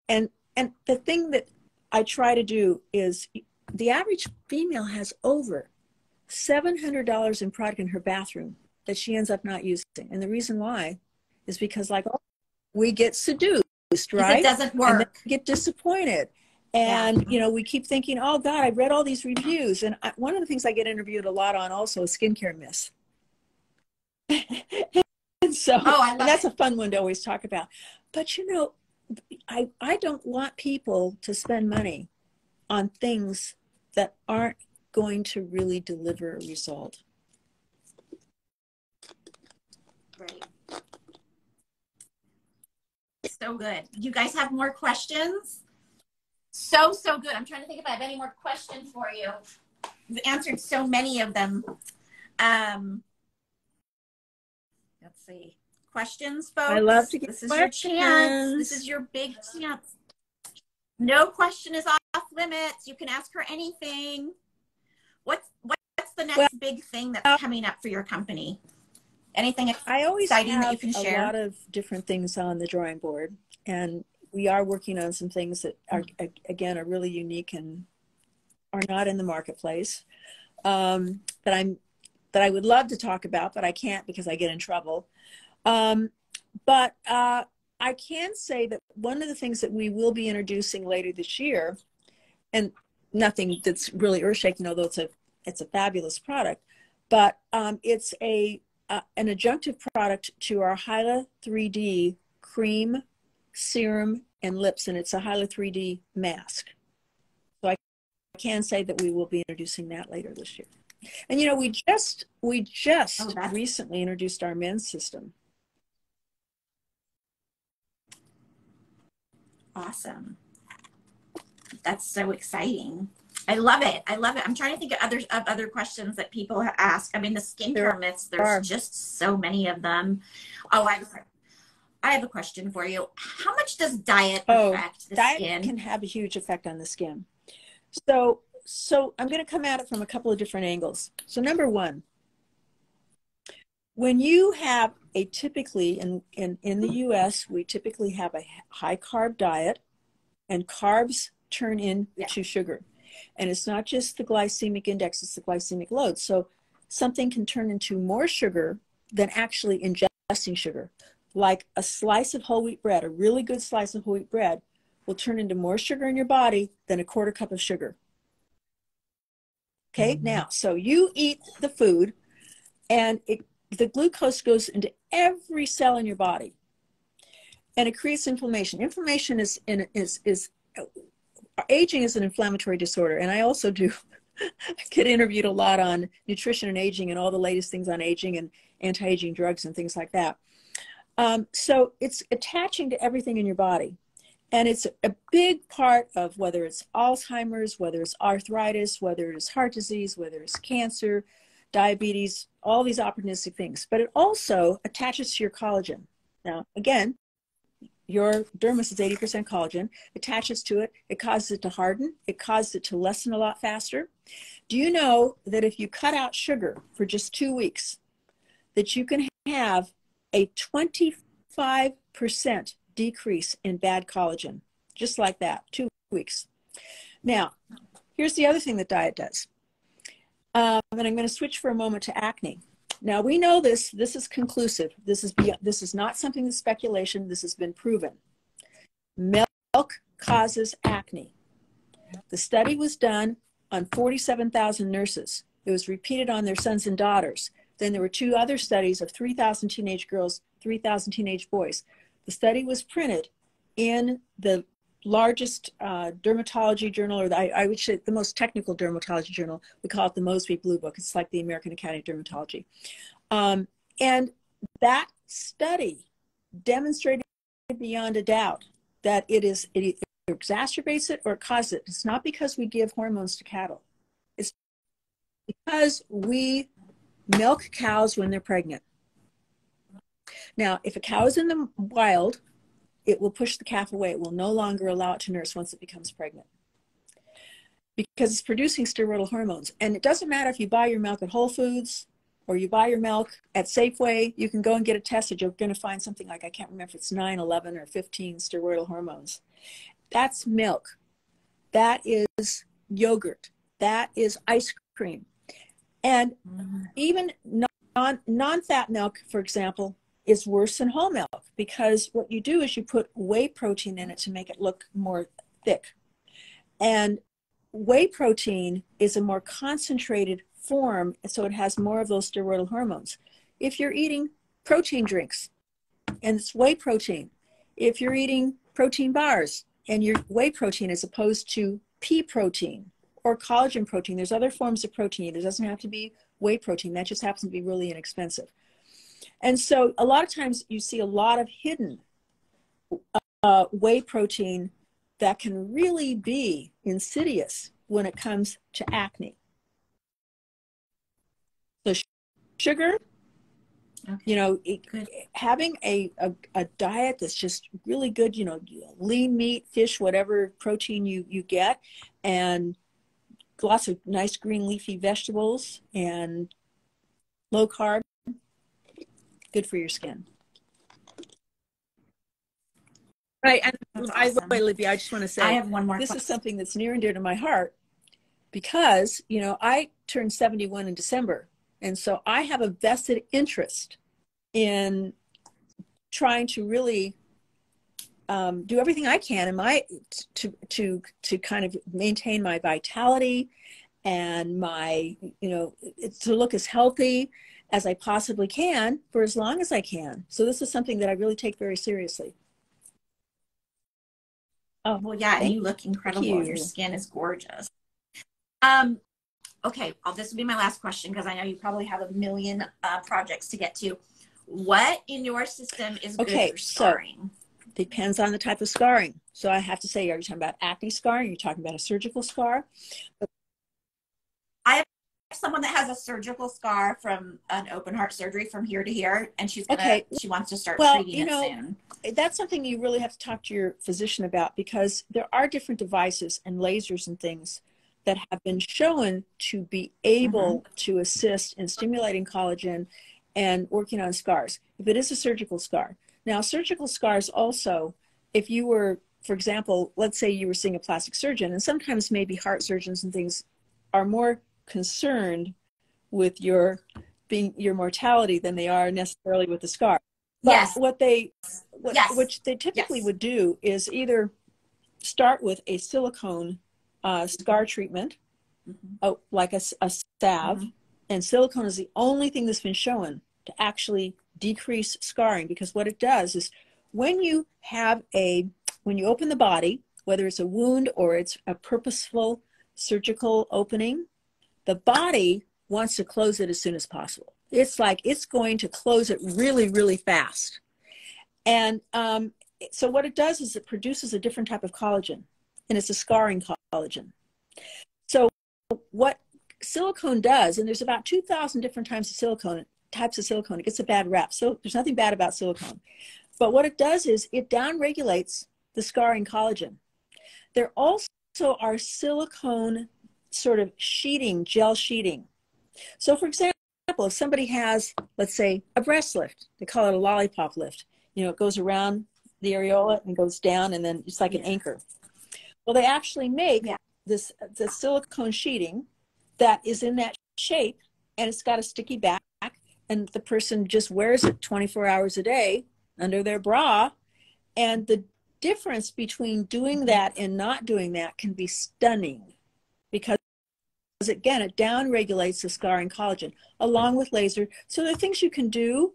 And the thing that I try to do is the average female has over $700 in product in her bathroom that she ends up not using. And the reason why is because, like, we get seduced, right? It doesn't work. And then we get disappointed. And, you know, we keep thinking, oh, God, I read all these reviews. And one of the things I get interviewed a lot on also is skincare myths. And so, and that's a fun one to always talk about. But, you know, I don't want people to spend money on things that aren't going to really deliver a result. Right. So good. You guys have more questions? So good. I'm trying to think if I have any more questions for you. You've answered so many of them. Let's see. Questions, folks? I love to get This is your chance. This is your big chance. No question is off limits. You can ask her anything. What's the next big thing that's coming up for your company? Anything exciting that you can share? I always have a lot of different things on the drawing board, and we are working on some things that are, again, are really unique and are not in the marketplace, that I would love to talk about, but I can't because I get in trouble. But I can say that one of the things that we will be introducing later this year, and nothing that's really earth-shaking, although it's a fabulous product, but it's an adjunctive product to our Hyla 3D cream, serum, and lips, and it's a Hyla 3D mask. So I can say that we will be introducing that later this year. And you know, we just recently introduced our men's system. Awesome. That's so exciting. I love it. I love it. I'm trying to think of other questions that people ask. I mean, the skincare myths, there's just so many of them. Oh, I have a question for you. How much does diet affect the skin? Diet can have a huge effect on the skin. So I'm going to come at it from a couple of different angles. So number one, when you have a typically, in the US, we typically have a high carb diet, and carbs turn into sugar. And it's not just the glycemic index, it's the glycemic load. So something can turn into more sugar than actually ingesting sugar. Like a slice of whole wheat bread, a really good slice of whole wheat bread will turn into more sugar in your body than a quarter cup of sugar. Okay, now, so you eat the food and the glucose goes into every cell in your body and it creates inflammation. Inflammation aging is an inflammatory disorder. And I also do get interviewed a lot on nutrition and aging and all the latest things on aging and anti-aging drugs and things like that. So it's attaching to everything in your body. And it's a big part of whether it's Alzheimer's, whether it's arthritis, whether it's heart disease, whether it's cancer, diabetes, all these opportunistic things. But it also attaches to your collagen. Now, again, your dermis is 80% collagen, attaches to it. It causes it to harden. It causes it to lessen a lot faster. Do you know that if you cut out sugar for just 2 weeks, that you can have a 25% decrease in bad collagen, just like that, 2 weeks. Now, here's the other thing that diet does. And I'm going to switch for a moment to acne. Now, we know this is conclusive. This is not something that's speculation. This has been proven. Milk causes acne. The study was done on 47,000 nurses. It was repeated on their sons and daughters. Then there were 2 other studies of 3,000 teenage girls, 3,000 teenage boys. The study was printed in the largest dermatology journal, or I would say the most technical dermatology journal. We call it the Mosby Blue Book. It's like the American Academy of Dermatology. And that study demonstrated beyond a doubt that it exacerbates it or it causes it. It's not because we give hormones to cattle. It's because we milk cows when they're pregnant. Now, if a cow is in the wild, it will push the calf away. It will no longer allow it to nurse once it becomes pregnant because it's producing steroidal hormones. And it doesn't matter if you buy your milk at Whole Foods or you buy your milk at Safeway. You can go and get it tested. You're going to find something like, I can't remember if it's 9, 11, or 15 steroidal hormones. That's milk. That is yogurt. That is ice cream. And even non-fat milk, for example, is worse than whole milk because what you do is you put whey protein in it to make it look more thick. And whey protein is a more concentrated form, so it has more of those steroidal hormones. If you're eating protein drinks and it's whey protein, if you're eating protein bars and your whey protein as opposed to pea protein or collagen protein, there's other forms of protein. It doesn't have to be whey protein. That just happens to be really inexpensive. And so a lot of times you see a lot of hidden whey protein that can really be insidious when it comes to acne. So sugar, okay. You know, having a diet that's just really good, you know, lean meat, fish, whatever protein you get, and lots of nice green leafy vegetables and low carb. Good for your skin. Right. And awesome. Olivia, I just want to say, I have one more. This is something that's near and dear to my heart because, you know, I turned 71 in December. And so I have a vested interest in trying to really do everything I can to kind of maintain my vitality and my, you know, to look as healthy as I possibly can for as long as I can. So this is something that I really take very seriously. Oh, well, yeah, and you look incredible. Your skin is gorgeous. Okay, this will be my last question because I know you probably have a million projects to get to. What in your system is good for scarring? So depends on the type of scarring. So I have to say, are you talking about acne scarring? Are you talking about a surgical scar? I have someone that has a surgical scar from an open heart surgery from here to here, and she wants to start treating it soon. That's something you really have to talk to your physician about because there are different devices and lasers and things that have been shown to be able to assist in stimulating collagen and working on scars. If it is a surgical scar. Now, surgical scars also, if you were, for example, let's say you were seeing a plastic surgeon, and sometimes maybe heart surgeons and things are more concerned with your mortality than they are necessarily with the scar. But yes. What they typically would do is either start with a silicone scar treatment, like a salve, and silicone is the only thing that's been shown to actually decrease scarring, because what it does is when you open the body, whether it's a wound or it's a purposeful surgical opening, The body wants to close it as soon as possible. It's like it's going to close it really, really fast. And so what it does is it produces a different type of collagen, and it's a scarring collagen. So what silicone does, and there's about 2,000 different types of silicone. It gets a bad rap. So there's nothing bad about silicone. But what it does is it downregulates the scarring collagen. There also are silicone sort of sheeting, gel sheeting. So for example, if somebody has, let's say, a breast lift, they call it a lollipop lift. You know, it goes around the areola and goes down, and then it's like an anchor. Well, they actually make the silicone sheeting that is in that shape, and it's got a sticky back, and the person just wears it 24 hours a day under their bra. And the difference between doing that and not doing that can be stunning, because again, it downregulates the scarring collagen along with laser. So there are things you can do,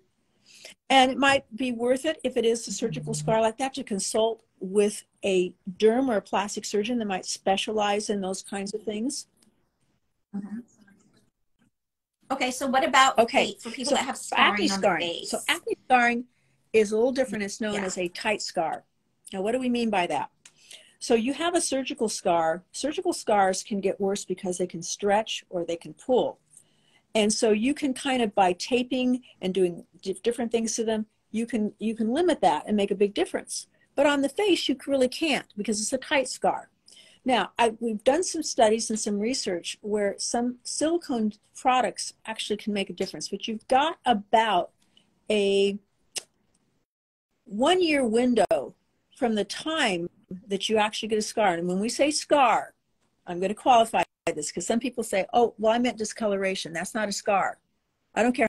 and it might be worth it if it is a surgical scar like that to consult with a derm or a plastic surgeon that might specialize in those kinds of things. Okay, so what about for people that have scarring on the face? So acne scarring is a little different. It's known as a tight scar. Now, what do we mean by that? So you have a surgical scar. Surgical scars can get worse because they can stretch or they can pull. And so you can kind of, by taping and doing different things to them, you can limit that and make a big difference. But on the face, you really can't, because it's a tight scar. Now, we've done some studies and some research where some silicone products actually can make a difference, but you've got about a 1-year window from the time that you actually get a scar. And when we say scar, I'm going to qualify this, because some people say, oh, well, I meant discoloration. That's not a scar. I don't care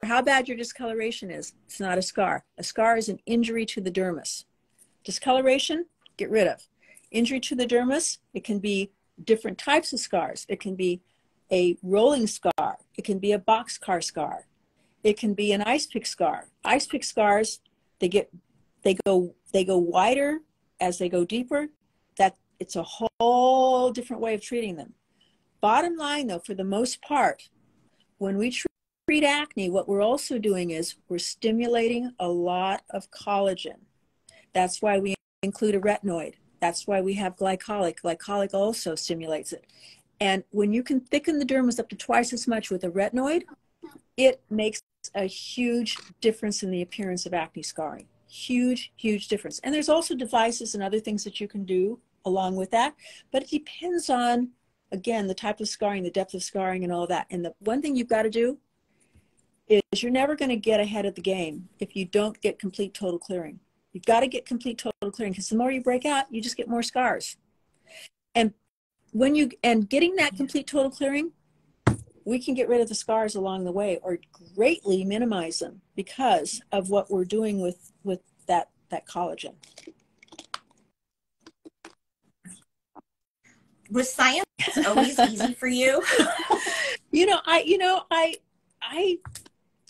how bad your discoloration is. It's not a scar. A scar is an injury to the dermis. Discoloration, get rid of. Injury to the dermis, it can be different types of scars. It can be a rolling scar. It can be a boxcar scar. It can be an ice pick scar. Ice pick scars, they go wider as they go deeper. That it's a whole different way of treating them. Bottom line, though, for the most part, when we treat acne, what we're also doing is we're stimulating a lot of collagen. That's why we include a retinoid. That's why we have glycolic. Glycolic also stimulates it. And when you can thicken the dermis up to twice as much with a retinoid, it makes a huge difference in the appearance of acne scarring. Huge, huge difference. And there's also devices and other things that you can do along with that. But it depends on, again, the type of scarring, the depth of scarring, and all of that. And the one thing you've got to do is you're never going to get ahead of the game if you don't get complete total clearing. You've got to get complete total clearing, because the more you break out, you just get more scars. And getting that complete total clearing, we can get rid of the scars along the way or greatly minimize them because of what we're doing with that collagen. Was science always easy for you? I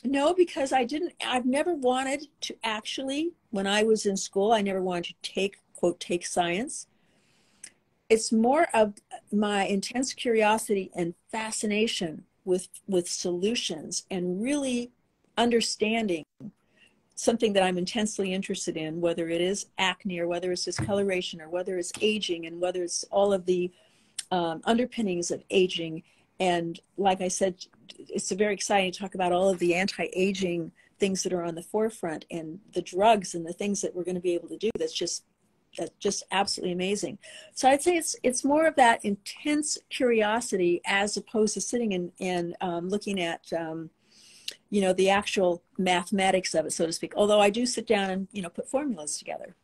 no, because I've never wanted to actually, when I was in school, I never wanted to take science. It's more of my intense curiosity and fascination with solutions and really understanding something that I'm intensely interested in, whether it is acne or whether it's discoloration or whether it's aging and whether it's all of the underpinnings of aging. And like I said, it's very exciting to talk about all of the anti-aging things that are on the forefront and the drugs and the things that we're going to be able to do. That's just absolutely amazing. So I'd say it's more of that intense curiosity as opposed to sitting and looking at the actual mathematics of it, so to speak. Although I do sit down and put formulas together.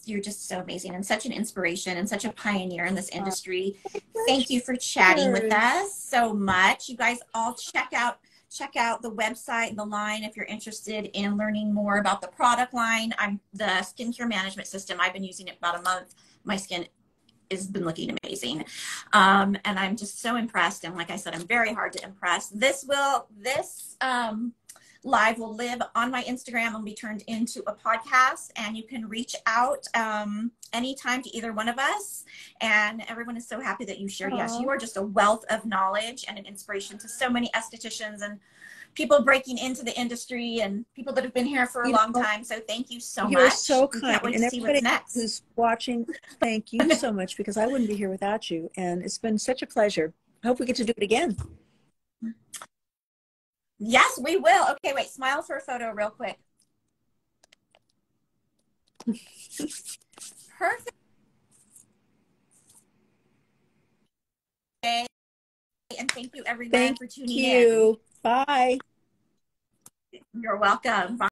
You're just so amazing and such an inspiration and such a pioneer in this industry. Thank you for chatting with us so much. You guys all check out the website and the line if you're interested in learning more about the product line. The skincare management system. I've been using it about a month. My skin has been looking amazing. And I'm just so impressed. And like I said, I'm very hard to impress. This live will live on my Instagram and be turned into a podcast. And you can reach out anytime to either one of us. And everyone is so happy that you shared. Yes, you are just a wealth of knowledge and an inspiration to so many estheticians and people breaking into the industry and people that have been here for a long time. So thank you so much. You're so kind. Can't wait and to see what's next. Who's watching, thank you so much, because I wouldn't be here without you. And it's been such a pleasure. I hope we get to do it again. Yes, we will. Okay, wait, smile for a photo real quick. Perfect. Okay. And thank you everyone for tuning in. Thank you. Bye. You're welcome. Bye.